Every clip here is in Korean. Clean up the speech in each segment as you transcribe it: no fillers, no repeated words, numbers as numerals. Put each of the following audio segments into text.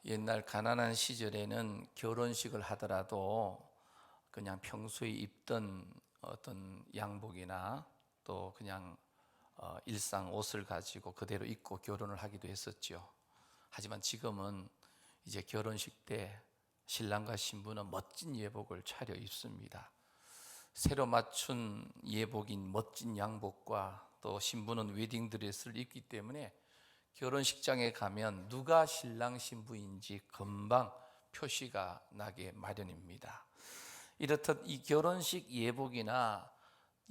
옛날 가난한 시절에는 결혼식을 하더라도 그냥 평소에 입던 어떤 양복이나 또 그냥 일상 옷을 가지고 그대로 입고 결혼을 하기도 했었죠. 하지만 지금은 이제 결혼식 때 신랑과 신부는 멋진 예복을 차려 입습니다. 새로 맞춘 예복인 멋진 양복과 또 신부는 웨딩드레스를 입기 때문에 결혼식장에 가면 누가 신랑 신부인지 금방 표시가 나게 마련입니다. 이렇듯 이 결혼식 예복이나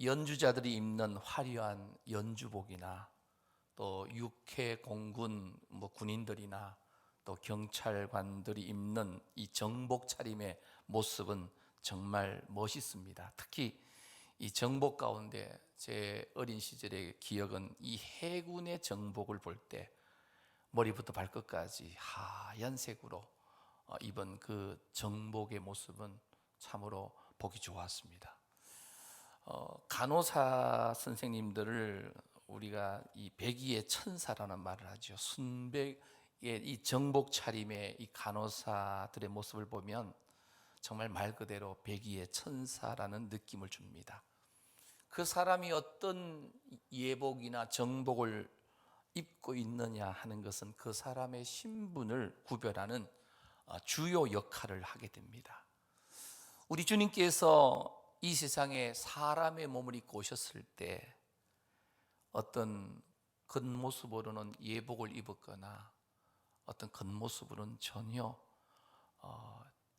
연주자들이 입는 화려한 연주복이나 또 육해 공군 군인들이나 또 경찰관들이 입는 이 정복 차림의 모습은 정말 멋있습니다. 특히 이 정복 가운데 제 어린 시절의 기억은 이 해군의 정복을 볼 때 머리부터 발끝까지 하얀색으로 입은 그 정복의 모습은 참으로 보기 좋았습니다. 간호사 선생님들을 우리가 이 백의의 천사라는 말을 하죠. 순백의 이 정복 차림의 이 간호사들의 모습을 보면 정말 말 그대로 백의의 천사라는 느낌을 줍니다. 그 사람이 어떤 예복이나 정복을 입고 있느냐 하는 것은 그 사람의 신분을 구별하는 주요 역할을 하게 됩니다. 우리 주님께서 이 세상에 사람의 몸을 입고 오셨을 때 어떤 겉모습으로는 예복을 입었거나 어떤 겉모습으로는 전혀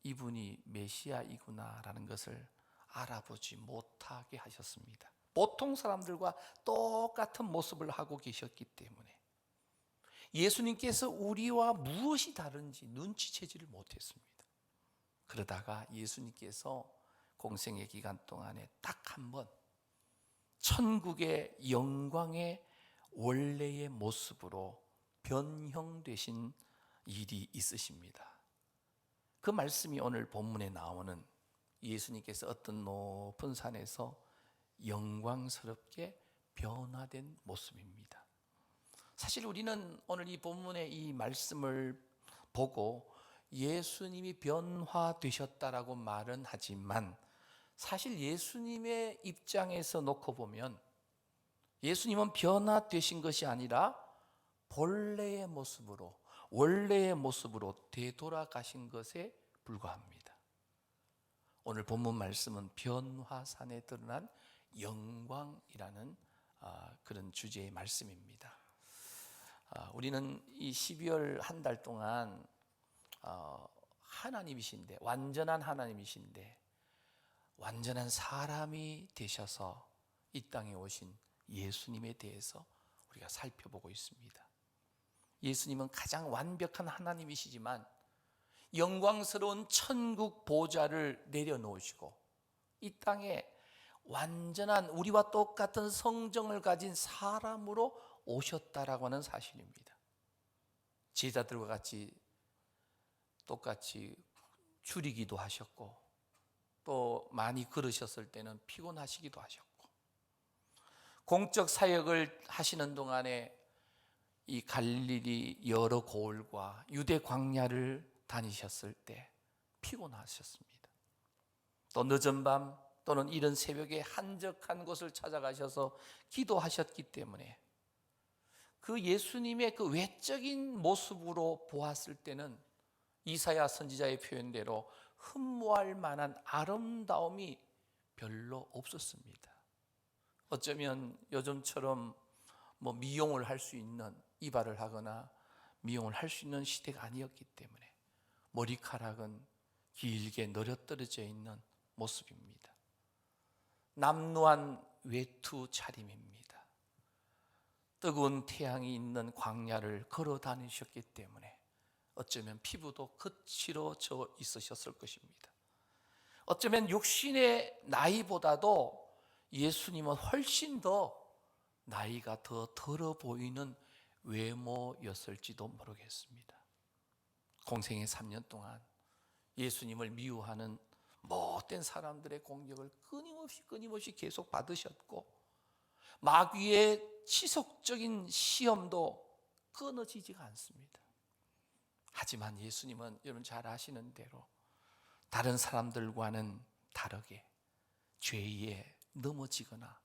이분이 메시아이구나라는 것을 알아보지 못하게 하셨습니다. 보통 사람들과 똑같은 모습을 하고 계셨기 때문에 예수님께서 우리와 무엇이 다른지 눈치채지를 못했습니다. 그러다가 예수님께서 공생의 기간 동안에 딱 한 번 천국의 영광의 원래의 모습으로 변형되신 일이 있으십니다. 그 말씀이 오늘 본문에 나오는 예수님께서 어떤 높은 산에서 영광스럽게 변화된 모습입니다. 사실 우리는 오늘 이 본문의 이 말씀을 보고 예수님이 변화되셨다라고 말은 하지만 사실 예수님의 입장에서 놓고 보면 예수님은 변화되신 것이 아니라 본래의 모습으로 원래의 모습으로 되돌아가신 것에 불과합니다. 오늘 본문 말씀은 변화산에 드러난 영광이라는 그런 주제의 말씀입니다. 우리는 이 12월 한 달 동안 하나님이신데 완전한 하나님이신데 완전한 사람이 되셔서 이 땅에 오신 예수님에 대해서 우리가 살펴보고 있습니다. 예수님은 가장 완벽한 하나님이시지만 영광스러운 천국 보좌를 내려놓으시고 이 땅에 완전한 우리와 똑같은 성정을 가진 사람으로 오셨다라고 하는 사실입니다. 제자들과 같이 똑같이 줄이기도 하셨고 또 많이 걸으셨을 때는 피곤하시기도 하셨고 공적 사역을 하시는 동안에 이 갈릴리 여러 고을과 유대 광야를 다니셨을 때 피곤하셨습니다. 또 늦은 밤 또는 이른 새벽에 한적한 곳을 찾아가셔서 기도하셨기 때문에 그 예수님의 그 외적인 모습으로 보았을 때는 이사야 선지자의 표현대로 흠모할 만한 아름다움이 별로 없었습니다. 어쩌면 요즘처럼 미용을 할 수 있는 이발을 하거나 미용을 할 수 있는 시대가 아니었기 때문에 머리카락은 길게 늘어떨어져 있는 모습입니다. 남루한 외투 차림입니다. 뜨거운 태양이 있는 광야를 걸어 다니셨기 때문에 어쩌면 피부도 거칠어져 있으셨을 것입니다. 어쩌면 육신의 나이보다도 예수님은 훨씬 더 나이가 더 들어 보이는 외모였을지도 모르겠습니다. 공생의 3년 동안 예수님을 미워하는 못된 사람들의 공격을 끊임없이 계속 받으셨고 마귀의 지속적인 시험도 끊어지지가 않습니다. 하지만 예수님은 여러분 잘 아시는 대로 다른 사람들과는 다르게 죄에 넘어지거나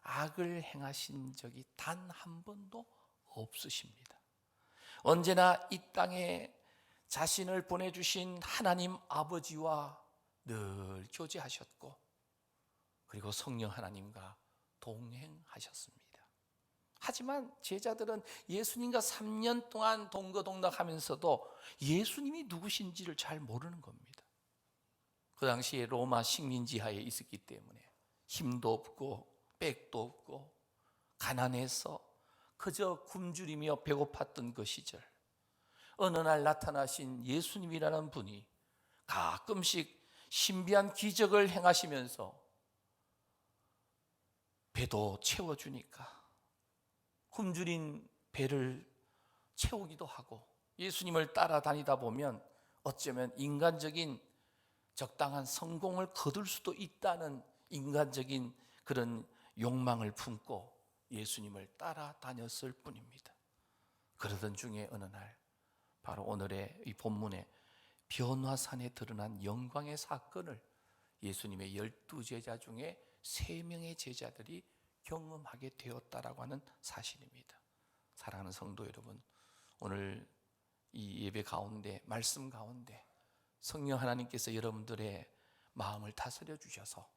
악을 행하신 적이 단 한 번도 없으십니다. 언제나 이 땅에 자신을 보내주신 하나님 아버지와 늘 교제하셨고, 그리고 성령 하나님과 동행하셨습니다. 하지만 제자들은 예수님과 3년 동안 동거동락하면서도 예수님이 누구신지를 잘 모르는 겁니다. 그 당시에 로마 식민지하에 있었기 때문에 힘도 없고 백도 없고 가난해서 그저 굶주리며 배고팠던 그 시절, 어느 날 나타나신 예수님이라는 분이 가끔씩 신비한 기적을 행하시면서 배도 채워주니까 굶주린 배를 채우기도 하고, 예수님을 따라다니다 보면 어쩌면 인간적인 적당한 성공을 거둘 수도 있다는 인간적인 그런 욕망을 품고 예수님을 따라다녔을 뿐입니다. 그러던 중에 어느 날, 바로 오늘의 이 본문에 변화산에 드러난 영광의 사건을 예수님의 12제자 중에 3명의 제자들이 경험하게 되었다라고 하는 사실입니다. 사랑하는 성도 여러분, 오늘 이 예배 가운데, 말씀 가운데 성령 하나님께서 여러분들의 마음을 다스려 주셔서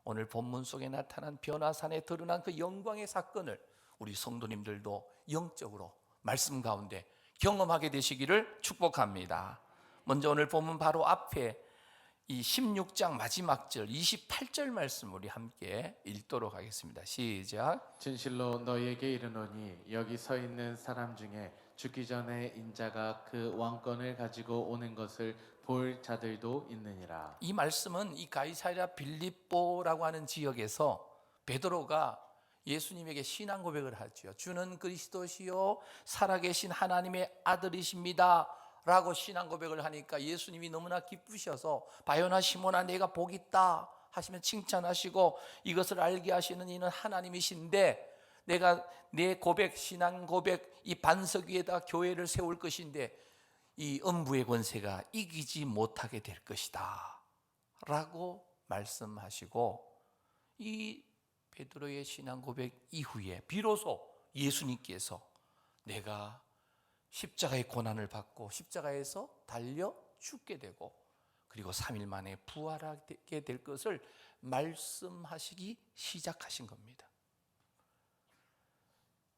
오늘 본문 속에 나타난 변화산에 드러난 그 영광의 사건을 우리 성도님들도 영적으로 말씀 가운데 경험하게 되시기를 축복합니다. 먼저 오늘 본문 바로 앞에 이 16장 마지막 절 28절 말씀 우리 함께 읽도록 하겠습니다. 시작. 진실로 너희에게 이르노니 여기 서 있는 사람 중에 죽기 전에 인자가 그 왕권을 가지고 오는 것을 볼 자들도 있느니라. 이 말씀은 이 가이사랴 빌립보라고 하는 지역에서 베드로가 예수님에게 신앙 고백을 하죠. 주는 그리스도시요 살아계신 하나님의 아들이십니다 라고 신앙 고백을 하니까 예수님이 너무나 기쁘셔서 바요나 시몬아 내가 복 있다 하시면 칭찬하시고, 이것을 알게 하시는 이는 하나님이신데 내가 내 고백, 신앙 고백 이 반석 위에다 교회를 세울 것인데 이 음부의 권세가 이기지 못하게 될 것이다 라고 말씀하시고, 이 베드로의 신앙 고백 이후에 비로소 예수님께서 내가 십자가의 고난을 받고 십자가에서 달려 죽게 되고 그리고 3일 만에 부활하게 될 것을 말씀하시기 시작하신 겁니다.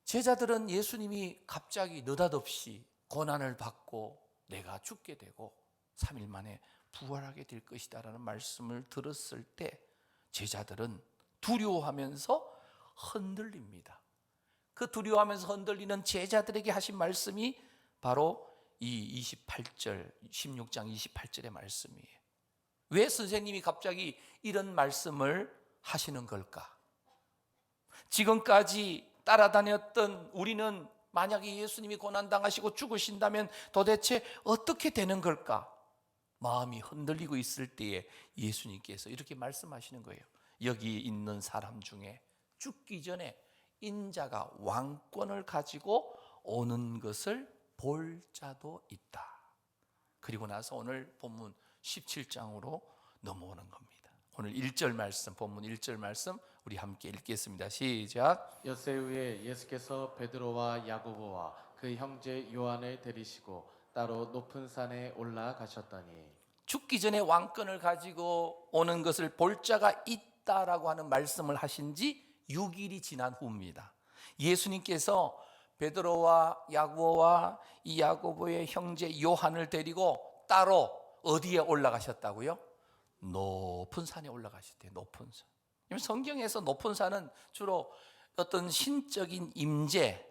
제자들은 예수님이 갑자기 느닷없이 고난을 받고 내가 죽게 되고 3일 만에 부활하게 될 것이다 라는 말씀을 들었을 때 제자들은 두려워하면서 흔들립니다. 그 두려워하면서 흔들리는 제자들에게 하신 말씀이 바로 이 28절 16장 28절의 말씀이에요. 왜 선생님이 갑자기 이런 말씀을 하시는 걸까? 지금까지 따라다녔던 우리는 만약에 예수님이 고난당하시고 죽으신다면 도대체 어떻게 되는 걸까? 마음이 흔들리고 있을 때에 예수님께서 이렇게 말씀하시는 거예요. 여기 있는 사람 중에 죽기 전에 인자가 왕권을 가지고 오는 것을 볼 자도 있다. 그리고 나서 오늘 본문 17장으로 넘어오는 겁니다. 오늘 1절 말씀, 본문 1절 말씀 우리 함께 읽겠습니다. 시작. 엿새 후에 예수께서 베드로와 야고보와 그 형제 요한을 데리시고 따로 높은 산에 올라가셨더니, 죽기 전에 왕권을 가지고 오는 것을 볼 자가 있다라고 하는 말씀을 하신 지 6일이 지난 후입니다. 예수님께서 베드로와 야고보와 이 야고보의 형제 요한을 데리고 따로 어디에 올라가셨다고요? 높은 산에 올라가셨대요. 높은 산. 성경에서 높은 산은 주로 어떤 신적인 임재,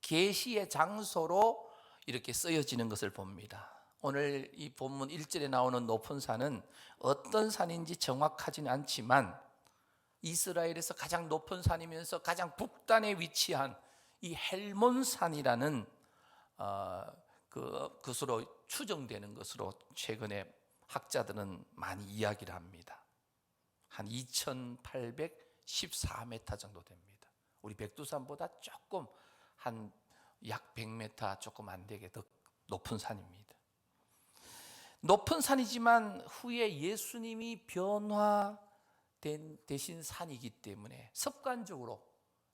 계시의 장소로 이렇게 쓰여지는 것을 봅니다. 오늘 이 본문 1절에 나오는 높은 산은 어떤 산인지 정확하지는 않지만 이스라엘에서 가장 높은 산이면서 가장 북단에 위치한 이 헬몬산이라는 그것으로 추정되는 것으로 최근에 학자들은 많이 이야기를 합니다. 한 2814m 정도 됩니다. 우리 백두산보다 조금 한 약 100m 조금 안 되게 더 높은 산입니다. 높은 산이지만 후에 예수님이 되신 산이기 때문에 습관적으로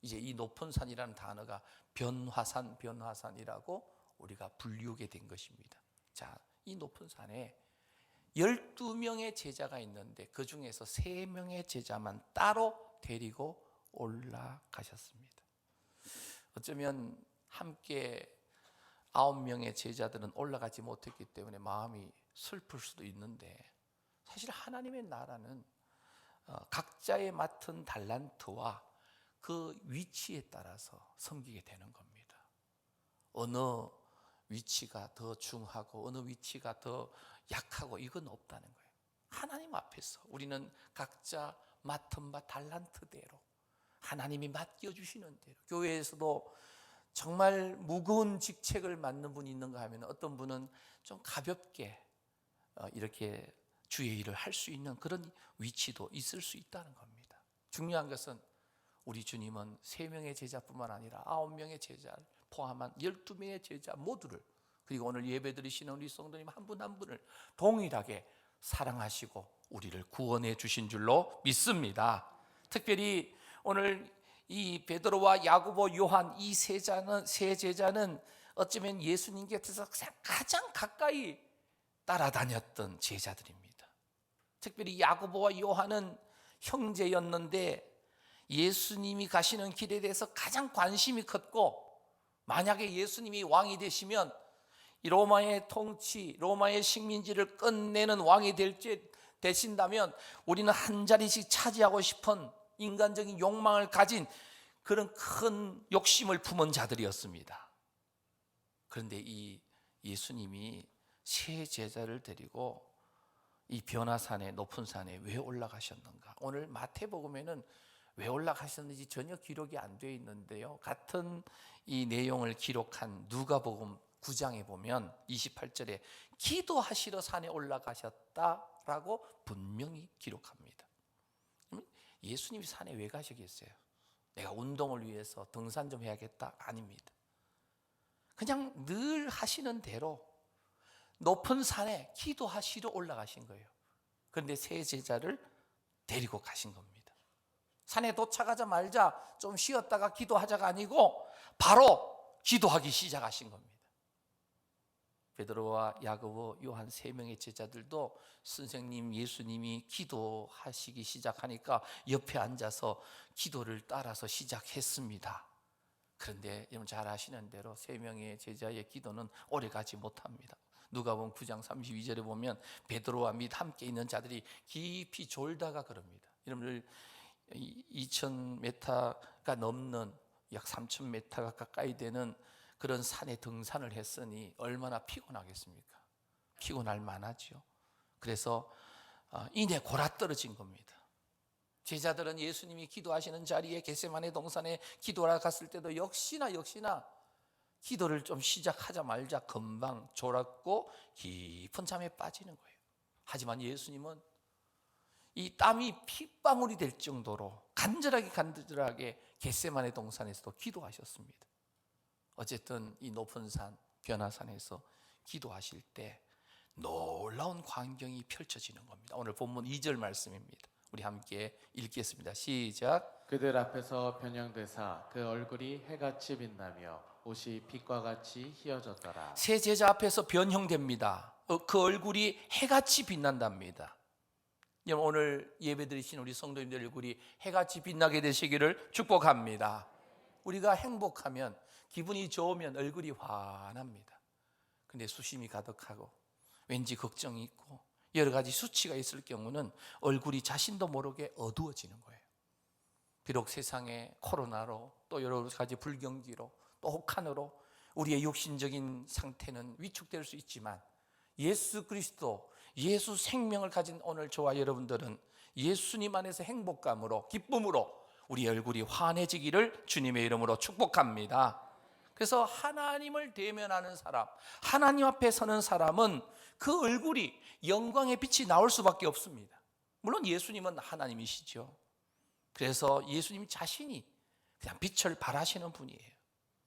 이제 이 높은 산이라는 단어가 변화산이라고 우리가 불리우게 된 것입니다. 자, 이 높은 산에 12명의 제자가 있는데 그 중에서 3명의 제자만 따로 데리고 올라가셨습니다. 어쩌면 함께 9명의 제자들은 올라가지 못했기 때문에 마음이 슬플 수도 있는데, 사실 하나님의 나라는 각자의 맡은 달란트와 그 위치에 따라서 섬기게 되는 겁니다. 어느 위치가 더 중하고 어느 위치가 더 약하고 이건 없다는 거예요. 하나님 앞에서 우리는 각자 맡은 바 달란트대로, 하나님이 맡겨주시는 대로, 교회에서도 정말 무거운 직책을 맡는 분이 있는가 하면 어떤 분은 좀 가볍게 이렇게 주의 일을 할 수 있는 그런 위치도 있을 수 있다는 겁니다. 중요한 것은 우리 주님은 3명의 제자뿐만 아니라 9명의 제자를 포함한 12명의 제자 모두를, 그리고 오늘 예배 드리시는 우리 성도님 한 분 한 분을 동일하게 사랑하시고 우리를 구원해 주신 줄로 믿습니다. 특별히 오늘 이 베드로와 야고보, 요한 이 세 제자는 어쩌면 예수님 곁에서 가장 가까이 따라다녔던 제자들입니다. 특별히 야고보와 요한은 형제였는데 예수님이 가시는 길에 대해서 가장 관심이 컸고, 만약에 예수님이 왕이 되시면 이 로마의 통치, 로마의 식민지를 끝내는 왕이 되신다면 우리는 한 자리씩 차지하고 싶은 인간적인 욕망을 가진 그런 큰 욕심을 품은 자들이었습니다. 그런데 이 예수님이 세 제자를 데리고 이 변화산에, 높은 산에 왜 올라가셨는가? 오늘 마태복음에는 왜 올라가셨는지 전혀 기록이 안 되어 있는데요, 같은 이 내용을 기록한 누가복음 9장에 보면 28절에 기도하시러 산에 올라가셨다라고 분명히 기록합니다. 예수님이 산에 왜 가시겠어요? 내가 운동을 위해서 등산 좀 해야겠다? 아닙니다. 그냥 늘 하시는 대로 높은 산에 기도하시러 올라가신 거예요. 그런데 세 제자를 데리고 가신 겁니다. 산에 도착하자마자 좀 쉬었다가 기도하자가 아니고 바로 기도하기 시작하신 겁니다. 베드로와 야고보, 요한 3명의 제자들도 선생님 예수님이 기도하시기 시작하니까 옆에 앉아서 기도를 따라서 시작했습니다. 그런데 여러분 잘 아시는 대로 3명의 제자의 기도는 오래가지 못합니다. 누가복음 9장 32절에 보면 베드로와 및 함께 있는 자들이 깊이 졸다가 그럽니다. 여러분들 2000m가 넘는 약 3000m가 가까이 되는 그런 산에 등산을 했으니 얼마나 피곤하겠습니까? 피곤할 만하죠. 그래서 이내 골아떨어진 겁니다. 제자들은 예수님이 기도하시는 자리에 겟세마네 동산에 기도하러 갔을 때도 역시나 기도를 좀 시작하자 말자 금방 졸았고 깊은 잠에 빠지는 거예요. 하지만 예수님은 이 땀이 핏방울이 될 정도로 간절하게 겟세마네 동산에서도 기도하셨습니다. 어쨌든 이 높은 산, 변화산에서 기도하실 때 놀라운 광경이 펼쳐지는 겁니다. 오늘 본문 2절 말씀입니다. 우리 함께 읽겠습니다. 시작. 그들 앞에서 변형되사 그 얼굴이 해같이 빛나며 옷이 빛과 같이 희어졌더라. 세 제자 앞에서 변형됩니다. 그 얼굴이 해같이 빛난답니다. 오늘 예배드리신 우리 성도님들 얼굴이 해같이 빛나게 되시기를 축복합니다. 우리가 행복하면, 기분이 좋으면 얼굴이 환합니다. 근데 수심이 가득하고 왠지 걱정이 있고 여러 가지 수치가 있을 경우는 얼굴이 자신도 모르게 어두워지는 거예요. 비록 세상에 코로나로 또 여러 가지 불경기로 또 혹한으로 우리의 육신적인 상태는 위축될 수 있지만 예수 그리스도, 예수 생명을 가진 오늘 저와 여러분들은 예수님 안에서 행복감으로, 기쁨으로 우리 얼굴이 환해지기를 주님의 이름으로 축복합니다. 그래서 하나님을 대면하는 사람, 하나님 앞에 서는 사람은 그 얼굴이 영광의 빛이 나올 수밖에 없습니다. 물론 예수님은 하나님이시죠. 그래서 예수님 자신이 그냥 빛을 발하시는 분이에요.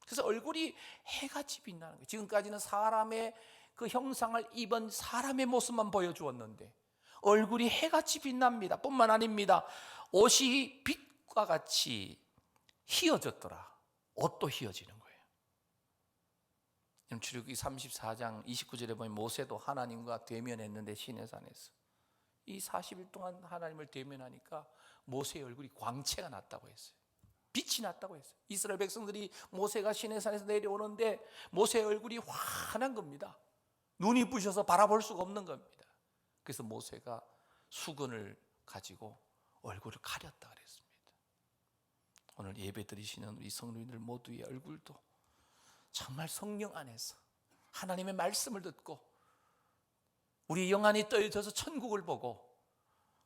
그래서 얼굴이 해같이 빛나는 거예요. 지금까지는 사람의 그 형상을 입은 사람의 모습만 보여주었는데 얼굴이 해같이 빛납니다. 뿐만 아닙니다. 옷이 빛과 같이 휘어졌더라. 옷도 휘어지는 거예요. 출애굽기 34장 29절에 보면 모세도 하나님과 대면했는데 시내산에서 이 40일 동안 하나님을 대면하니까 모세의 얼굴이 광채가 났다고 했어요. 빛이 났다고 했어요. 이스라엘 백성들이 모세가 시내산에서 내려오는데 모세의 얼굴이 환한 겁니다. 눈이 부셔서 바라볼 수가 없는 겁니다. 그래서 모세가 수건을 가지고 얼굴을 가렸다 그랬습니다. 오늘 예배 드리시는 우리 성도님들 모두의 얼굴도 정말 성령 안에서 하나님의 말씀을 듣고 우리 영안이 떠져서 천국을 보고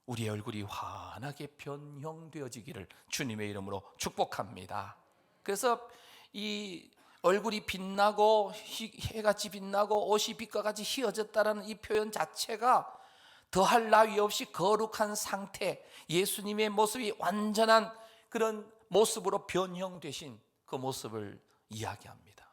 우리의 얼굴이 환하게 변형되어지기를 주님의 이름으로 축복합니다. 그래서 이 얼굴이 빛나고 해같이 빛나고 옷이 빛과 같이 휘어졌다는 이 표현 자체가 더할 나위 없이 거룩한 상태, 예수님의 모습이 완전한 그런 모습으로 변형되신 그 모습을 이야기합니다.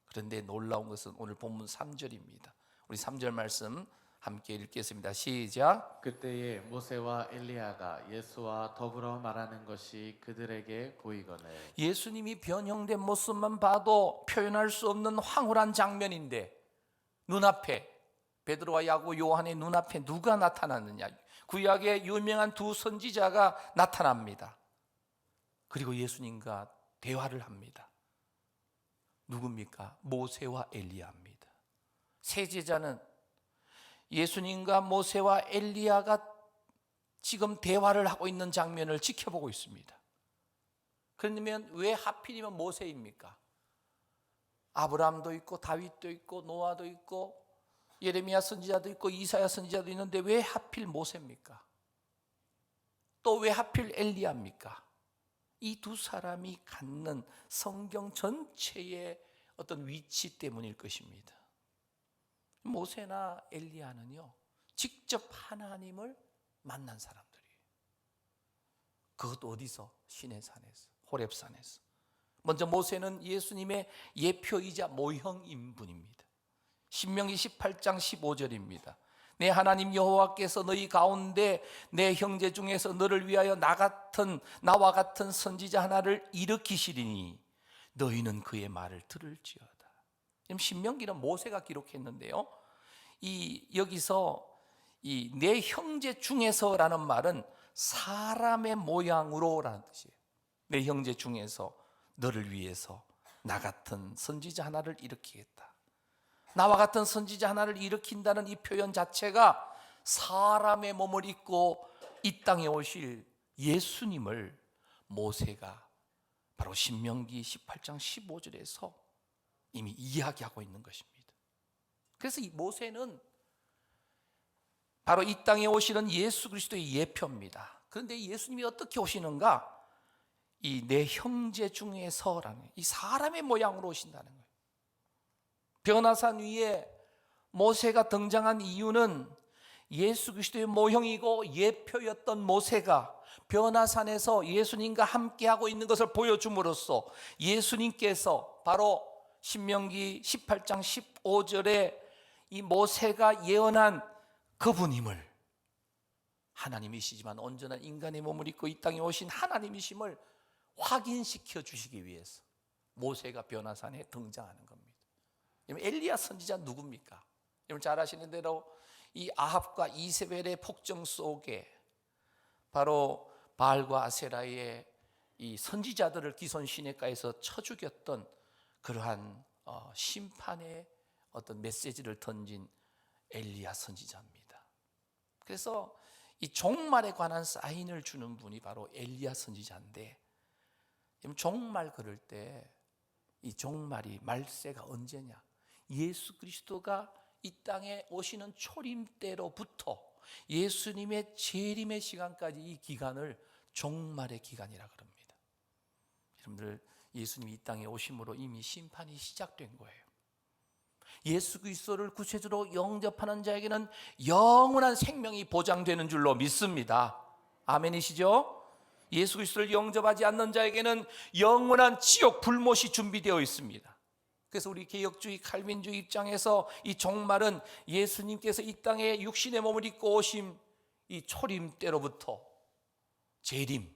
그런데 놀라운 것은 오늘 본문 3절입니다. 우리 3절 말씀 함께 읽겠습니다. 시작. 그때에 모세와 엘리야가 예수와 더불어 말하는 것이 그들에게 보이거늘 예수님이 변형된 모습만 봐도 표현할 수 없는 황홀한 장면인데 눈앞에 베드로와 야고보 요한의 눈앞에 누가 나타났느냐? 구약의 유명한 두 선지자가 나타납니다. 그리고 예수님과 대화를 합니다. 누굽니까? 모세와 엘리야입니다. 세 제자는 예수님과 모세와 엘리야가 지금 대화를 하고 있는 장면을 지켜보고 있습니다. 그러면 왜 하필이면 모세입니까? 아브라함도 있고 다윗도 있고 노아도 있고 예레미야 선지자도 있고 이사야 선지자도 있는데 왜 하필 모세입니까? 또 왜 하필 엘리야입니까? 이 두 사람이 갖는 성경 전체의 어떤 위치 때문일 것입니다. 모세나 엘리야는요, 직접 하나님을 만난 사람들이에요. 그것도 어디서? 시내산에서, 호렙산에서. 먼저 모세는 예수님의 예표이자 모형인분입니다. 신명기 18장 15절입니다. 내 하나님 여호와께서 너희 가운데 내 형제 중에서 너를 위하여 나와 같은 선지자 하나를 일으키시리니 너희는 그의 말을 들을지어다. 신명기는 모세가 기록했는데요, 여기서 이 내 형제 중에서라는 말은 사람의 모양으로라는 뜻이에요. 내 형제 중에서 너를 위해서 나 같은 선지자 하나를 일으키겠다. 나와 같은 선지자 하나를 일으킨다는 이 표현 자체가 사람의 몸을 입고 이 땅에 오실 예수님을 모세가 바로 신명기 18장 15절에서 이미 이야기하고 있는 것입니다. 그래서 이 모세는 바로 이 땅에 오시는 예수 그리스도의 예표입니다. 그런데 예수님이 어떻게 오시는가? 이 내 형제 중에서라는 이 사람의 모양으로 오신다는 거예요. 변화산 위에 모세가 등장한 이유는 예수 그리스도의 모형이고 예표였던 모세가 변화산에서 예수님과 함께하고 있는 것을 보여줌으로써 예수님께서 바로 신명기 18장 15절에 이 모세가 예언한 그분임을, 하나님이시지만 온전한 인간의 몸을 입고 이 땅에 오신 하나님이심을 확인시켜 주시기 위해서 모세가 변화산에 등장하는 겁니다. 엘리야 선지자 누굽니까? 여러분 잘 아시는 대로 이 아합과 이세벨의 폭정 속에 바로 바알과 아세라의 이 선지자들을 기손 시내가에서 쳐 죽였던 그러한 심판의 어떤 메시지를 던진 엘리야 선지자입니다. 그래서 이 종말에 관한 사인을 주는 분이 바로 엘리야 선지자인데, 종말 그럴 때 이 종말이 말세가 언제냐? 예수 그리스도가 이 땅에 오시는 초림 때로부터 예수님의 재림의 시간까지 이 기간을 종말의 기간이라 그럽니다. 여러분들, 예수님이 이 땅에 오심으로 이미 심판이 시작된 거예요. 예수 그리스도를 구세주로 영접하는 자에게는 영원한 생명이 보장되는 줄로 믿습니다. 아멘이시죠? 예수 그리스도를 영접하지 않는 자에게는 영원한 지옥 불못이 준비되어 있습니다. 그래서 우리 개혁주의 칼빈주의 입장에서 이 종말은 예수님께서 이 땅에 육신의 몸을 입고 오심 이 초림 때로부터 재림,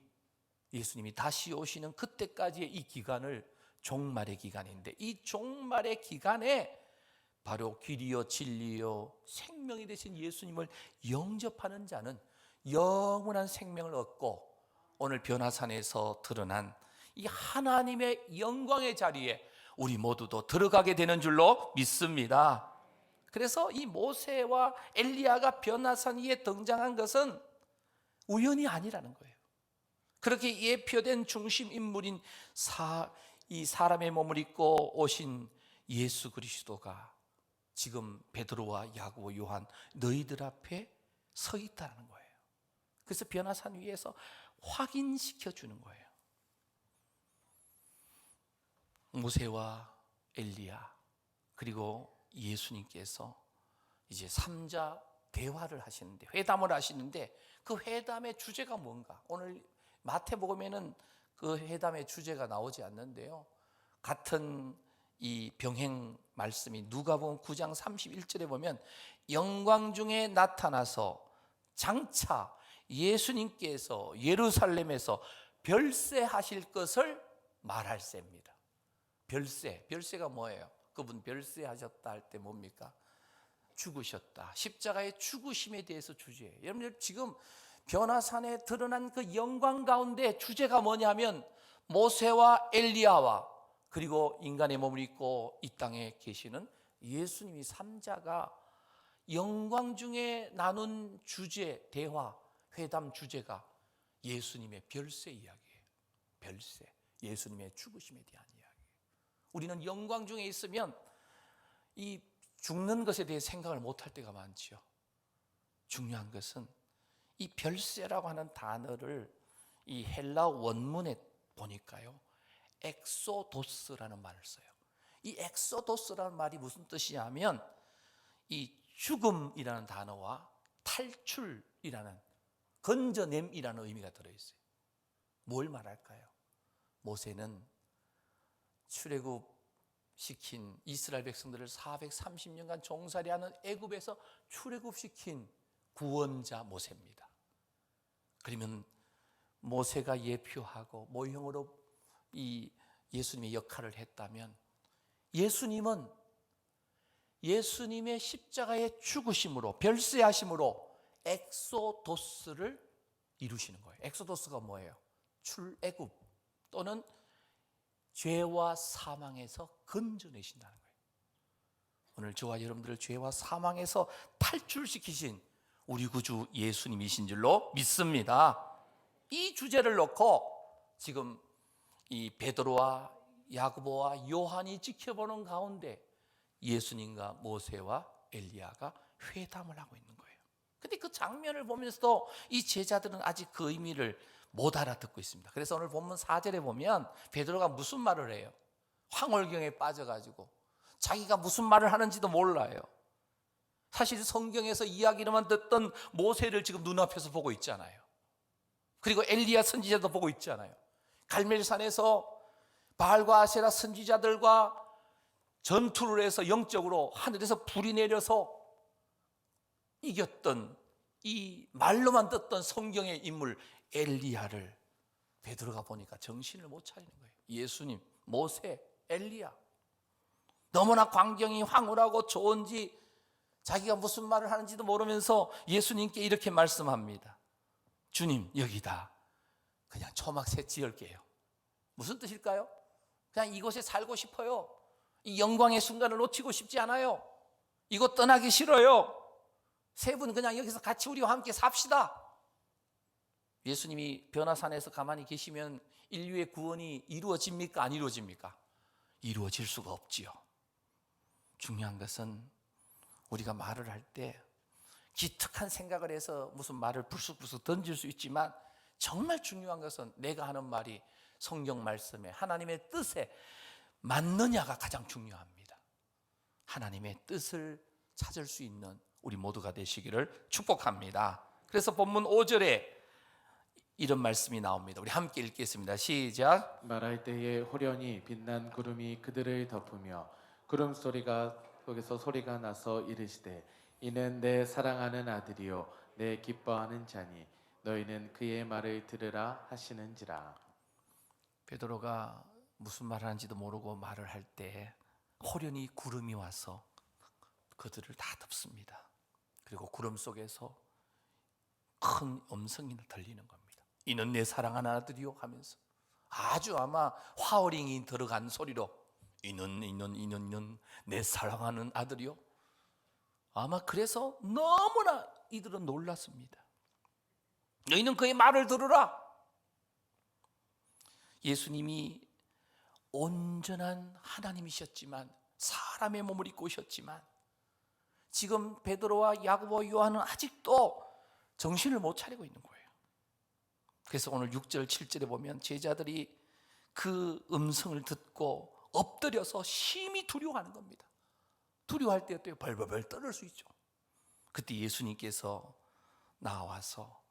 예수님이 다시 오시는 그때까지의 이 기간을 종말의 기간인데, 이 종말의 기간에 바로 길이요 진리요 생명이 되신 예수님을 영접하는 자는 영원한 생명을 얻고 오늘 변화산에서 드러난 이 하나님의 영광의 자리에 우리 모두도 들어가게 되는 줄로 믿습니다. 그래서 이 모세와 엘리야가 변화산 위에 등장한 것은 우연이 아니라는 거예요. 그렇게 예표된 중심 인물인 이 사람의 몸을 입고 오신 예수 그리스도가 지금 베드로와 야고보, 요한 너희들 앞에 서 있다는 거예요. 그래서 변화산 위에서 확인시켜 주는 거예요. 모세와 엘리야 그리고 예수님께서 이제 3자 대화를 하시는데, 회담을 하시는데 그 회담의 주제가 뭔가? 오늘 마태복음에는 그 회담의 주제가 나오지 않는데요, 같은 이 병행 말씀이 누가복음 9장 31절에 보면 영광 중에 나타나서 장차 예수님께서 예루살렘에서 별세하실 것을 말할세입니다. 별세가 뭐예요? 그분 별세하셨다 할 때 뭡니까? 죽으셨다. 십자가의 죽으심에 대해서 주제예요. 여러분들 지금 변화산에 드러난 그 영광 가운데 주제가 뭐냐면 모세와 엘리야와 그리고 인간의 몸을 입고 이 땅에 계시는 예수님이 3자가 영광 중에 나눈 주제, 대화, 회담 주제가 예수님의 별세 이야기예요. 별세, 예수님의 죽으심에 대한 이야기. 우리는 영광 중에 있으면 이 죽는 것에 대해 생각을 못할 때가 많지요. 중요한 것은 이 별세라고 하는 단어를 이 헬라 원문에 보니까요, 엑소도스라는 말을 써요. 이 엑소도스라는 말이 무슨 뜻이냐면 이 죽음이라는 단어와 탈출이라는, 건져냄이라는 의미가 들어있어요. 뭘 말할까요? 모세는 출애굽시킨 이스라엘 백성들을 430년간 종살이하는 애굽에서 출애굽시킨 구원자 모세입니다. 그러면 모세가 예표하고 모형으로 이 예수님의 역할을 했다면, 예수님은 예수님의 십자가의 죽으심으로, 별세하심으로 엑소도스를 이루시는 거예요. 엑소도스가 뭐예요? 출애굽 또는 죄와 사망에서 건져내신다는 거예요. 오늘 저와 여러분들을 죄와 사망에서 탈출시키신 우리 구주 예수님이신 줄로 믿습니다. 이 주제를 놓고 지금 이 베드로와 야고보와 요한이 지켜보는 가운데 예수님과 모세와 엘리야가 회담을 하고 있는 거예요. 근데 그 장면을 보면서도 이 제자들은 아직 그 의미를 못 알아듣고 있습니다. 그래서 오늘 본문 4절에 보면 베드로가 무슨 말을 해요? 황홀경에 빠져가지고 자기가 무슨 말을 하는지도 몰라요. 사실 성경에서 이야기로만 듣던 모세를 지금 눈앞에서 보고 있잖아요. 그리고 엘리야 선지자도 보고 있잖아요. 갈멜산에서 바알과 아세라 선지자들과 전투를 해서 영적으로 하늘에서 불이 내려서 이겼던, 이 말로만 듣던 성경의 인물 엘리야를 베드로가 보니까 정신을 못 차리는 거예요. 예수님, 모세, 엘리야, 너무나 광경이 황홀하고 좋은지 자기가 무슨 말을 하는지도 모르면서 예수님께 이렇게 말씀합니다. 주님, 여기다 그냥 초막새 지을게요. 무슨 뜻일까요? 그냥 이곳에 살고 싶어요. 이 영광의 순간을 놓치고 싶지 않아요. 이곳 떠나기 싫어요. 세 분 그냥 여기서 같이 우리와 함께 삽시다. 예수님이 변화산에서 가만히 계시면 인류의 구원이 이루어집니까? 안 이루어집니까? 이루어질 수가 없지요. 중요한 것은 우리가 말을 할 때 기특한 생각을 해서 무슨 말을 불쑥불쑥 던질 수 있지만, 정말 중요한 것은 내가 하는 말이 성경 말씀에 하나님의 뜻에 맞느냐가 가장 중요합니다. 하나님의 뜻을 찾을 수 있는 우리 모두가 되시기를 축복합니다. 그래서 본문 5절에 이런 말씀이 나옵니다. 우리 함께 읽겠습니다. 시작. 말할 때에 호련히 빛난 구름이 그들을 덮으며 구름 소리가 속에서 소리가 나서 이르시되 이는 내 사랑하는 아들이요 내 기뻐하는 자니 너희는 그의 말을 들으라 하시는지라. 베드로가 무슨 말을 하는지도 모르고 말을 할 때 호련히 구름이 와서 그들을 다 덮습니다. 그리고 구름 속에서 큰 음성이 들리는 겁니다. 이는 내 사랑하는 아들이요 하면서 아주 아마 화어링이 들어간 소리로 이는 내 사랑하는 아들이요. 아마 그래서 너무나 이들은 놀랐습니다. 너희는 그의 말을 들으라. 예수님이 온전한 하나님이셨지만 사람의 몸을 입고 오셨지만 지금 베드로와 야고보 요한은 아직도 정신을 못 차리고 있는 거예요. 그래서 오늘 6절 7절에 보면 제자들이 그 음성을 듣고 엎드려서 심히 두려워하는 겁니다. 두려워할 때 어때요? 벌벌벌 떨을 수 있죠. 그때 예수님께서 나와서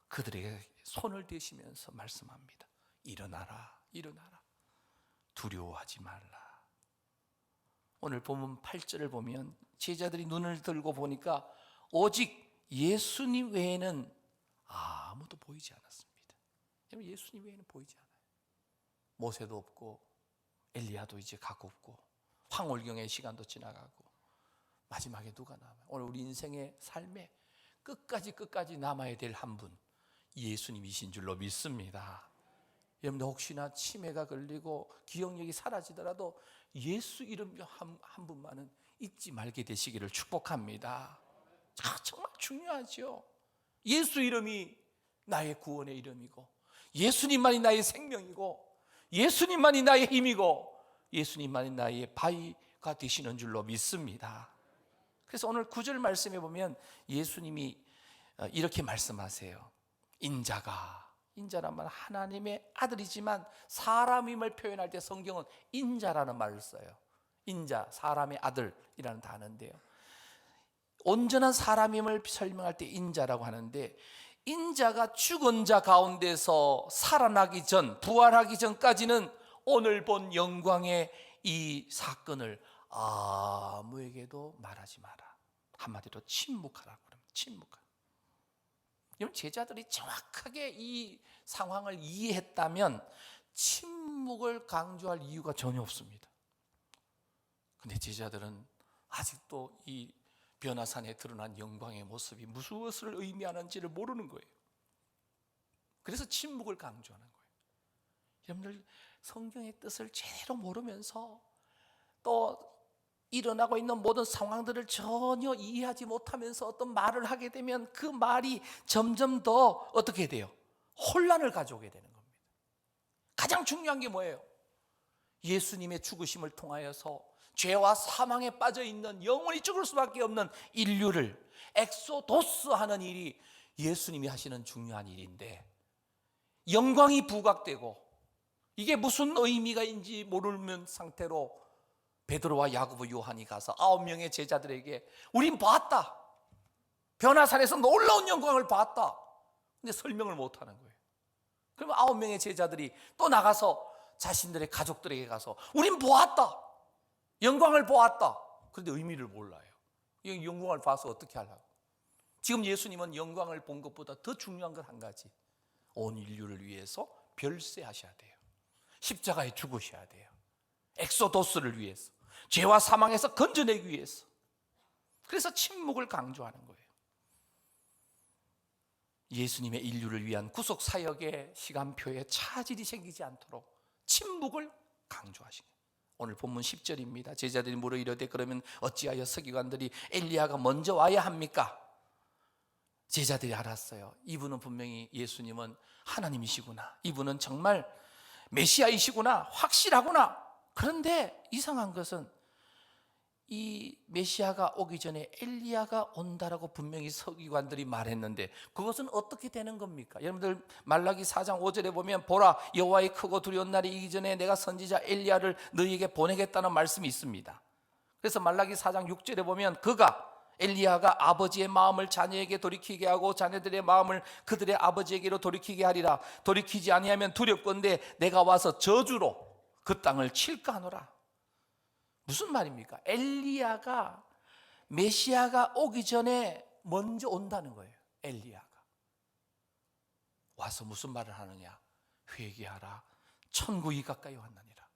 그들에게 손을 대시면서 말씀합니다. 일어나라, 일어나라. 두려워하지 말라. 오늘 본문 8절을 보면 제자들이 눈을 들고 보니까 오직 예수님 외에는 아무도 보이지 않았습니다. 예수님 외에는 보이지 않아요. 모세도 없고 엘리야도 이제 가고 없고 황홀경의 시간도 지나가고 마지막에 누가 남아요? 오늘 우리 인생의 삶에 끝까지 남아야 될 한 분, 예수님이신 줄로 믿습니다. 여러분들 혹시나 치매가 걸리고 기억력이 사라지더라도 예수 이름 한 분만은 잊지 말게 되시기를 축복합니다. 정말 중요하죠. 예수 이름이 나의 구원의 이름이고 예수님만이 나의 생명이고 예수님만이 나의 힘이고 예수님만이 나의 바위가 되시는 줄로 믿습니다. 그래서 오늘 9절 말씀에 보면 예수님이 이렇게 말씀하세요. 인자란 말은 하나님의 아들이지만 사람임을 표현할 때 성경은 인자라는 말을 써요. 인자, 사람의 아들이라는 단어인데요. 온전한 사람임을 설명할 때 인자라고 하는데 인자가 죽은 자 가운데서 살아나기 전, 부활하기 전까지는 오늘 본 영광의 이 사건을 아무에게도 말하지 마라. 한마디로 침묵하라고 그럽니다. 침묵하라. 여러분 제자들이 정확하게 이 상황을 이해했다면 침묵을 강조할 이유가 전혀 없습니다. 근데 제자들은 아직도 이 변화산에 드러난 영광의 모습이 무엇을 의미하는지를 모르는 거예요. 그래서 침묵을 강조하는 거예요. 여러분들 성경의 뜻을 제대로 모르면서 또 일어나고 있는 모든 상황들을 전혀 이해하지 못하면서 어떤 말을 하게 되면 그 말이 점점 더 어떻게 돼요? 혼란을 가져오게 되는 겁니다. 가장 중요한 게 뭐예요? 예수님의 죽으심을 통하여서 죄와 사망에 빠져 있는 영원히 죽을 수밖에 없는 인류를 엑소도스하는 일이 예수님이 하시는 중요한 일인데 영광이 부각되고 이게 무슨 의미가 있는지 모르는 상태로 베드로와 야고보 요한이 가서 9명의 제자들에게 우린 봤다. 변화산에서 놀라운 영광을 봤다. 근데 설명을 못하는 거예요. 그러면 9명의 제자들이 또 나가서 자신들의 가족들에게 가서 우린 보았다. 영광을 보았다. 그런데 의미를 몰라요. 이 영광을 봐서 어떻게 하려고. 지금 예수님은 영광을 본 것보다 더 중요한 건 한 가지. 온 인류를 위해서 별세하셔야 돼요. 십자가에 죽으셔야 돼요. 엑소도스를 위해서. 죄와 사망에서 건져내기 위해서. 그래서 침묵을 강조하는 거예요. 예수님의 인류를 위한 구속 사역의 시간표에 차질이 생기지 않도록 침묵을 강조하신 거예요. 오늘 본문 10절입니다. 제자들이 물어 이르되 그러면 어찌하여 서기관들이 엘리야가 먼저 와야 합니까? 제자들이 알았어요. 이분은 분명히 예수님은 하나님이시구나. 이분은 정말 메시아이시구나. 확실하구나. 그런데 이상한 것은 이 메시아가 오기 전에 엘리야가 온다라고 분명히 서기관들이 말했는데 그것은 어떻게 되는 겁니까? 여러분들 말라기 4장 5절에 보면 보라 여호와의 크고 두려운 날이 이기 전에 내가 선지자 엘리야를 너희에게 보내겠다는 말씀이 있습니다. 그래서 말라기 4장 6절에 보면 엘리야가 아버지의 마음을 자녀에게 돌이키게 하고 자녀들의 마음을 그들의 아버지에게로 돌이키게 하리라. 돌이키지 아니하면 두렵건대 내가 와서 저주로 그 땅을 칠까 하노라. 무슨 말입니까? 엘리야가 메시아가 오기 전에 먼저 온다는 거예요. 엘리야가 와서 무슨 말을 하느냐? 회개하라, 천국이 가까이 왔느니라.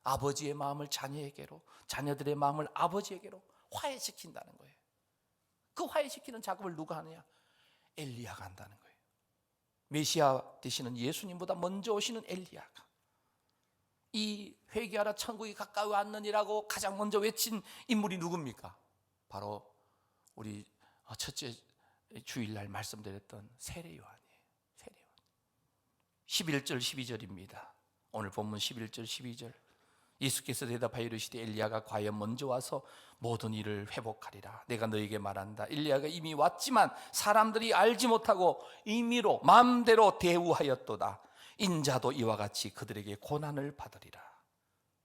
아버지의 마음을 자녀에게로, 자녀들의 마음을 아버지에게로 화해시킨다는 거예요. 그 화해시키는 작업을 누가 하느냐? 엘리야가 한다는 거예요. 메시아 되시는 예수님보다 먼저 오시는 엘리야가 이 회개하라 천국이 가까이 왔느니라고 가장 먼저 외친 인물이 누굽니까? 바로 우리 첫째 주일날 말씀드렸던 세례 요한이에요. 세례 요한. 11절 12절입니다. 오늘 본문 11절 12절. 예수께서 대답하여 이르시되 엘리야가 과연 먼저 와서 모든 일을 회복하리라. 내가 너에게 말한다. 엘리야가 이미 왔지만 사람들이 알지 못하고 임의로 마음대로 대우하였도다. 인자도 이와 같이 그들에게 고난을 받으리라.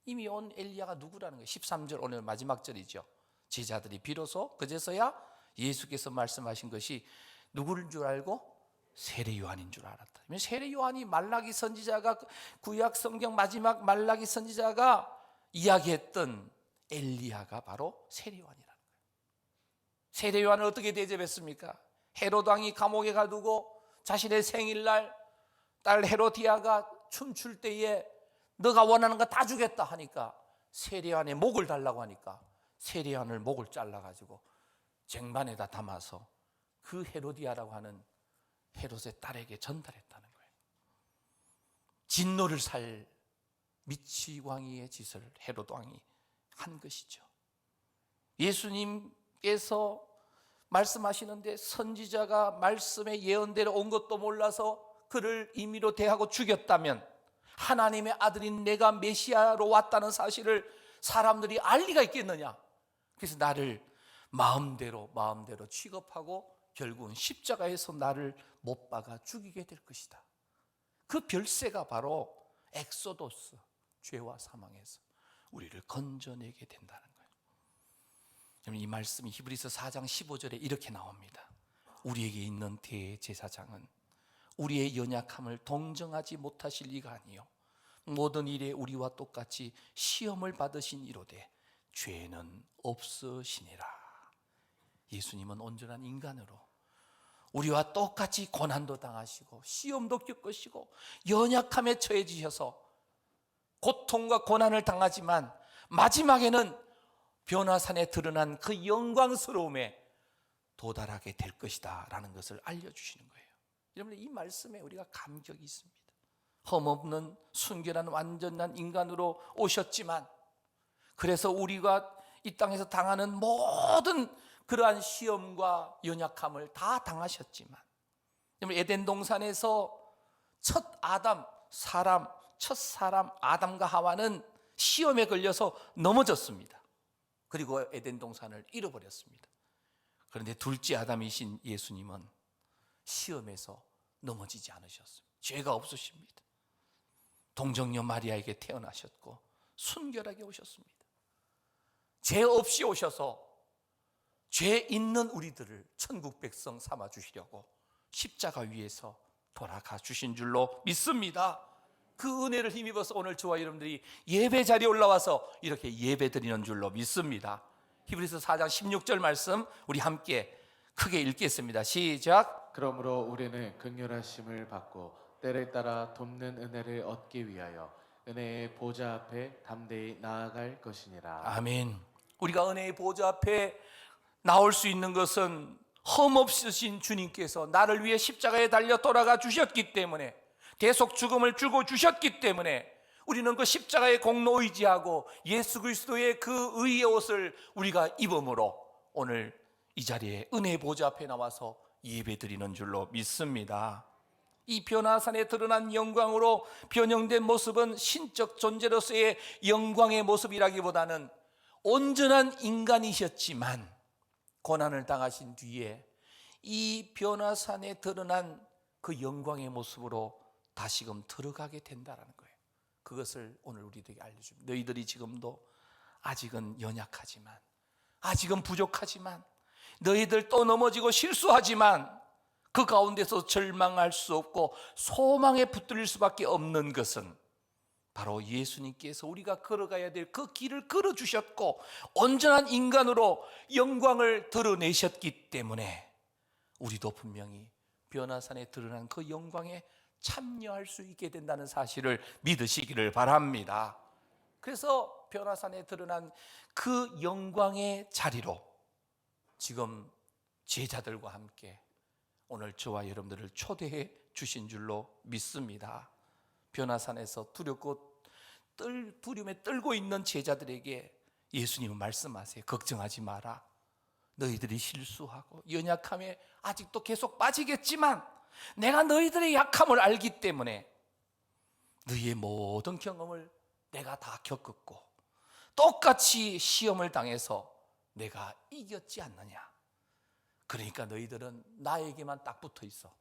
이미 온 엘리야가 누구라는 거예요? 13절 오늘 마지막 절이죠. 제자들이 비로소 그제서야 예수께서 말씀하신 것이 누구를 줄 알고? 세례 요한인 줄 알았다. 세례 요한이 말라기 선지자가 구약 성경 마지막 말라기 선지자가 이야기했던 엘리야가 바로 세례 요한이라는 거예요. 세례 요한을 어떻게 대접했습니까? 헤롯 왕이 감옥에 가두고 자신의 생일날 딸 헤로디아가 춤출 때에 너가 원하는 거 다 주겠다 하니까 세례 요한의 목을 달라고 하니까 세례 요한을 목을 잘라가지고 쟁반에다 담아서 그 헤로디아라고 하는 헤롯의 딸에게 전달했다는 거예요. 진노를 살 미치광이의 짓을 헤롯 왕이 한 것이죠. 예수님께서 말씀하시는데 선지자가 말씀의 예언대로 온 것도 몰라서 그를 임의로 대하고 죽였다면 하나님의 아들인 내가 메시아로 왔다는 사실을 사람들이 알 리가 있겠느냐? 그래서 나를 마음대로 취급하고 결국은 십자가에서 나를 못 박아 죽이게 될 것이다. 그 별세가 바로 엑소도스, 죄와 사망에서 우리를 건져내게 된다는 거예요. 이 말씀이 히브리서 4장 15절에 이렇게 나옵니다. 우리에게 있는 대제사장은 우리의 연약함을 동정하지 못하실 리가 아니요 모든 일에 우리와 똑같이 시험을 받으신 이로되 죄는 없으시니라. 예수님은 온전한 인간으로 우리와 똑같이 고난도 당하시고 시험도 겪으시고 연약함에 처해지셔서 고통과 고난을 당하지만 마지막에는 변화산에 드러난 그 영광스러움에 도달하게 될 것이다 라는 것을 알려주시는 거예요. 여러분, 이 말씀에 우리가 감격이 있습니다. 흠없는 순결한 완전한 인간으로 오셨지만 그래서 우리가 이 땅에서 당하는 모든 그러한 시험과 연약함을 다 당하셨지만 에덴 동산에서 첫 사람 아담과 하와는 시험에 걸려서 넘어졌습니다. 그리고 에덴 동산을 잃어버렸습니다. 그런데 둘째 아담이신 예수님은 시험에서 넘어지지 않으셨습니다. 죄가 없으십니다. 동정녀 마리아에게 태어나셨고 순결하게 오셨습니다. 죄 없이 오셔서 죄 있는 우리들을 천국 백성 삼아 주시려고 십자가 위에서 돌아가 주신 줄로 믿습니다. 그 은혜를 힘입어서 오늘 저와 여러분들이 예배 자리에 올라와서 이렇게 예배 드리는 줄로 믿습니다. 히브리서 4장 16절 말씀 우리 함께 크게 읽겠습니다. 시작. 그러므로 우리는 긍휼하심을 받고 때를 따라 돕는 은혜를 얻기 위하여 은혜의 보좌 앞에 담대히 나아갈 것이니라. 아멘. 우리가 은혜의 보좌 앞에 나올 수 있는 것은 흠없으신 주님께서 나를 위해 십자가에 달려 돌아가 주셨기 때문에, 대속 죽음을 주고 주셨기 때문에 우리는 그 십자가의 공로 의지하고 예수 그리스도의 그 의의 옷을 우리가 입음으로 오늘 이 자리에 은혜의 보좌 앞에 나와서 예배드리는 줄로 믿습니다. 이 변화산에 드러난 영광으로 변형된 모습은 신적 존재로서의 영광의 모습이라기보다는 온전한 인간이셨지만 고난을 당하신 뒤에 이 변화산에 드러난 그 영광의 모습으로 다시금 들어가게 된다는 거예요. 그것을 오늘 우리들에게 알려줍니다. 너희들이 지금도 아직은 연약하지만, 아직은 부족하지만, 너희들 또 넘어지고 실수하지만 그 가운데서 절망할 수 없고 소망에 붙들릴 수밖에 없는 것은 바로 예수님께서 우리가 걸어가야 될 그 길을 걸어주셨고 온전한 인간으로 영광을 드러내셨기 때문에 우리도 분명히 변화산에 드러난 그 영광에 참여할 수 있게 된다는 사실을 믿으시기를 바랍니다. 그래서 변화산에 드러난 그 영광의 자리로 지금 제자들과 함께 오늘 저와 여러분들을 초대해 주신 줄로 믿습니다. 변화산에서 두려움에 떨고 있는 제자들에게 예수님은 말씀하세요. 걱정하지 마라. 너희들이 실수하고 연약함에 아직도 계속 빠지겠지만 내가 너희들의 약함을 알기 때문에 너희의 모든 경험을 내가 다 겪었고 똑같이 시험을 당해서 내가 이겼지 않느냐. 그러니까 너희들은 나에게만 딱 붙어 있어.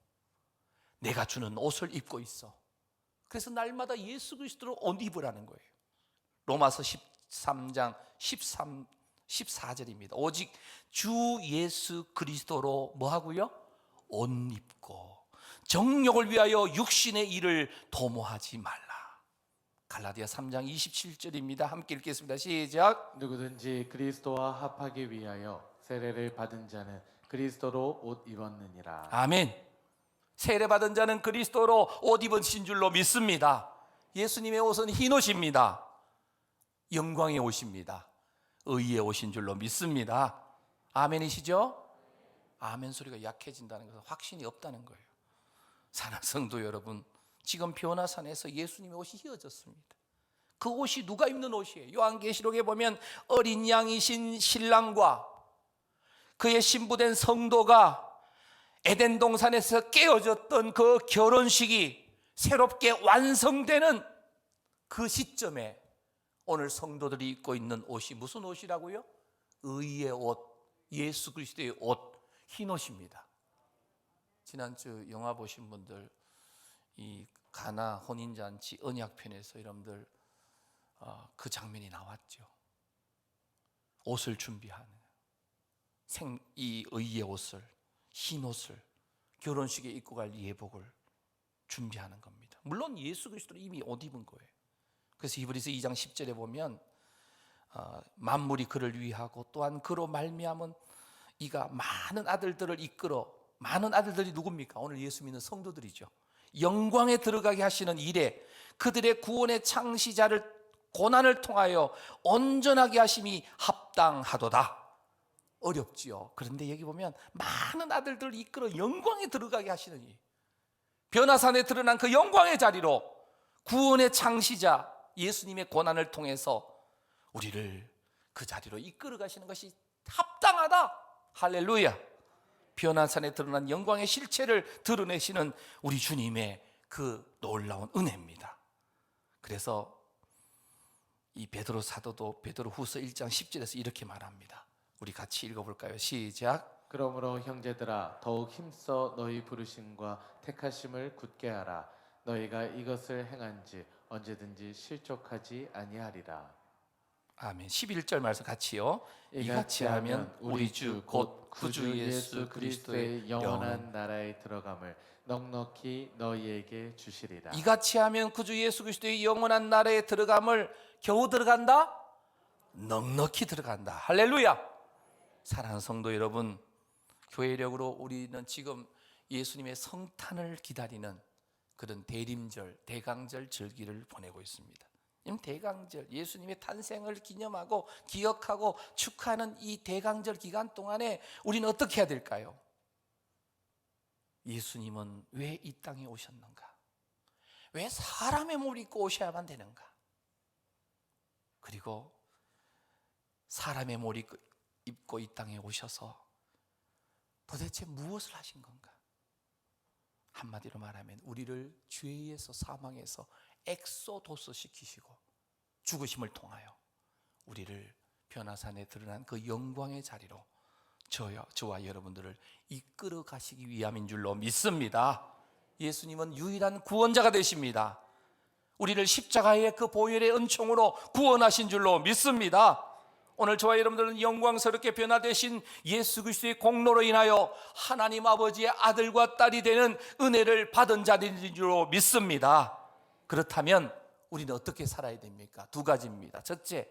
내가 주는 옷을 입고 있어. 그래서 날마다 예수 그리스도를 옷 입으라는 거예요. 로마서 13장 14절입니다. 오직 주 예수 그리스도로 뭐 하고요? 옷 입고 정욕을 위하여 육신의 일을 도모하지 말라. 갈라디아 3장 27절입니다. 함께 읽겠습니다. 시작. 누구든지 그리스도와 합하기 위하여 세례를 받은 자는 그리스도로 옷 입었느니라. 아멘. 세례받은 자는 그리스도로 옷 입으신 줄로 믿습니다. 예수님의 옷은 흰 옷입니다. 영광의 옷입니다. 의의 옷인 줄로 믿습니다. 아멘이시죠? 아멘 소리가 약해진다는 것은 확신이 없다는 거예요. 사랑하는 성도 여러분, 지금 변화산에서 예수님의 옷이 휘어졌습니다. 그 옷이 누가 입는 옷이에요? 요한계시록에 보면 어린 양이신 신랑과 그의 신부된 성도가 에덴 동산에서 깨어졌던 그 결혼식이 새롭게 완성되는 그 시점에 오늘 성도들이 입고 있는 옷이 무슨 옷이라고요? 의의 옷, 예수 그리스도의 옷, 흰 옷입니다. 지난주 영화 보신 분들 이 가나 혼인잔치 언약편에서 여러분들 그 장면이 나왔죠. 옷을 준비하는 이 의의 옷을, 흰 옷을 결혼식에 입고 갈 예복을 준비하는 겁니다. 물론 예수 그리스도는 이미 옷 입은 거예요. 그래서 히브리서 2장 10절에 보면 만물이 그를 위하고 또한 그로 말미암은 이가 많은 아들들을 이끌어, 많은 아들들이 누굽니까? 오늘 예수 믿는 성도들이죠. 영광에 들어가게 하시는 일에 그들의 구원의 창시자를 고난을 통하여 온전하게 하심이 합당하도다. 어렵지요. 그런데 여기 보면 많은 아들들을 이끌어 영광에 들어가게 하시는 일, 변화산에 드러난 그 영광의 자리로 구원의 창시자 예수님의 고난을 통해서 우리를 그 자리로 이끌어 가시는 것이 합당하다. 할렐루야. 변화산에 드러난 영광의 실체를 드러내시는 우리 주님의 그 놀라운 은혜입니다. 그래서 이 베드로 사도도 베드로후서 1장 10절에서 이렇게 말합니다. 우리 같이 읽어볼까요? 시작. 그러므로 형제들아 더욱 힘써 너희 부르심과 택하심을 굳게 하라. 너희가 이것을 행한지 언제든지 실족하지 아니하리라. 아멘. 11절 말씀 같이요. 이같이 하면 우리 주 곧 구주 예수 그리스도의 영원한 나라에 들어감을 넉넉히 너희에게 주시리라. 이같이 하면 구주 예수 그리스도의 영원한 나라에 들어감을 겨우 들어간다? 넉넉히 들어간다. 할렐루야. 사랑하는 성도 여러분, 교회력으로 우리는 지금 예수님의 성탄을 기다리는 그런 대림절, 대강절 절기를 보내고 있습니다. 대강절, 예수님의 탄생을 기념하고 기억하고 축하하는 이 대강절 기간 동안에 우리는 어떻게 해야 될까요? 예수님은 왜 이 땅에 오셨는가? 왜 사람의 몸을 입고 오셔야만 되는가? 그리고 사람의 몸을 입고 이 땅에 오셔서 도대체 무엇을 하신 건가? 한마디로 말하면 우리를 죄에서 사망에서 엑소도스 시키시고 죽으심을 통하여 우리를 변화산에 드러난 그 영광의 자리로 저와 여러분들을 이끌어 가시기 위함인 줄로 믿습니다. 예수님은 유일한 구원자가 되십니다. 우리를 십자가의 그 보혈의 은총으로 구원하신 줄로 믿습니다. 오늘 저와 여러분들은 영광스럽게 변화되신 예수 그리스도의 공로로 인하여 하나님 아버지의 아들과 딸이 되는 은혜를 받은 자들인 줄로 믿습니다. 그렇다면 우리는 어떻게 살아야 됩니까? 두 가지입니다. 첫째,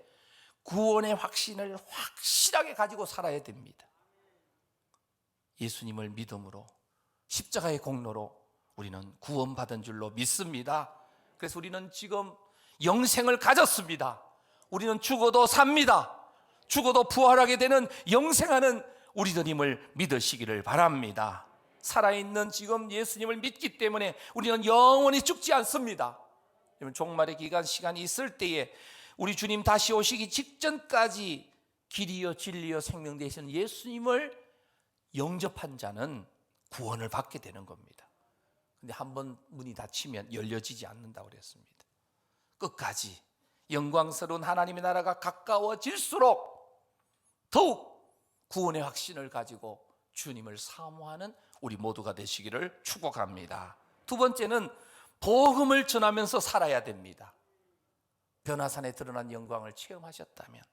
구원의 확신을 확실하게 가지고 살아야 됩니다. 예수님을 믿음으로, 십자가의 공로로 우리는 구원받은 줄로 믿습니다. 그래서 우리는 지금 영생을 가졌습니다. 우리는 죽어도 삽니다. 죽어도 부활하게 되는 영생하는 우리들임을 믿으시기를 바랍니다. 살아있는 지금 예수님을 믿기 때문에 우리는 영원히 죽지 않습니다. 종말의 기간 시간이 있을 때에 우리 주님 다시 오시기 직전까지 길이요 진리요 생명 되시는 예수님을 영접한 자는 구원을 받게 되는 겁니다. 근데 한번 문이 닫히면 열려지지 않는다고 그랬습니다. 끝까지 영광스러운 하나님의 나라가 가까워질수록 더욱 구원의 확신을 가지고 주님을 사모하는 우리 모두가 되시기를 축복합니다. 두 번째는 복음을 전하면서 살아야 됩니다. 변화산에 드러난 영광을 체험하셨다면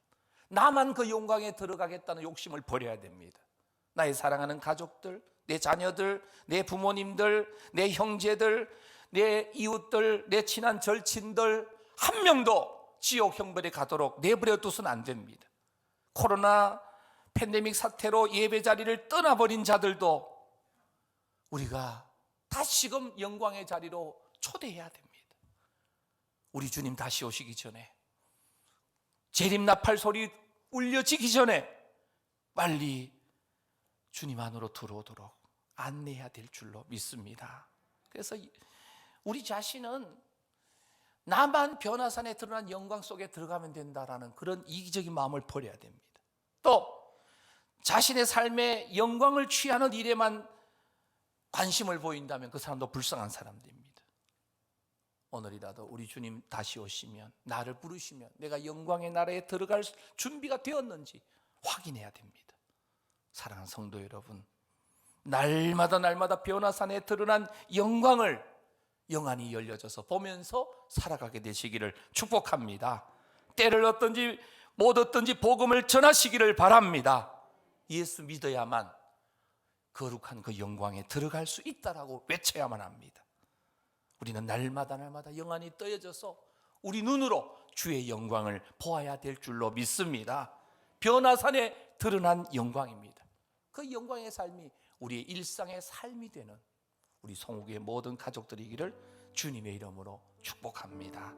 나만 그 영광에 들어가겠다는 욕심을 버려야 됩니다. 나의 사랑하는 가족들, 내 자녀들, 내 부모님들, 내 형제들, 내 이웃들, 내 친한 절친들 한 명도 지옥 형벌에 가도록 내버려 두서는 안 됩니다. 코로나 팬데믹 사태로 예배 자리를 떠나버린 자들도 우리가 다시금 영광의 자리로 초대해야 됩니다. 우리 주님 다시 오시기 전에, 재림나팔 소리 울려지기 전에 빨리 주님 안으로 들어오도록 안내해야 될 줄로 믿습니다. 그래서 우리 자신은 나만 변화산에 드러난 영광 속에 들어가면 된다라는 그런 이기적인 마음을 버려야 됩니다. 또 자신의 삶에 영광을 취하는 일에만 관심을 보인다면 그 사람도 불쌍한 사람들입니다. 오늘이라도 우리 주님 다시 오시면, 나를 부르시면 내가 영광의 나라에 들어갈 준비가 되었는지 확인해야 됩니다. 사랑하는 성도 여러분, 날마다 변화산에 드러난 영광을 영안이 열려져서 보면서 살아가게 되시기를 축복합니다. 때를 얻든지 못 얻든지 복음을 전하시기를 바랍니다. 예수 믿어야만 거룩한 그 영광에 들어갈 수 있다라고 외쳐야만 합니다. 우리는 날마다 영안이 떠여져서 우리 눈으로 주의 영광을 보아야 될 줄로 믿습니다. 변화산에 드러난 영광입니다. 그 영광의 삶이 우리의 일상의 삶이 되는 우리 성욱의 모든 가족들이기를 주님의 이름으로 축복합니다.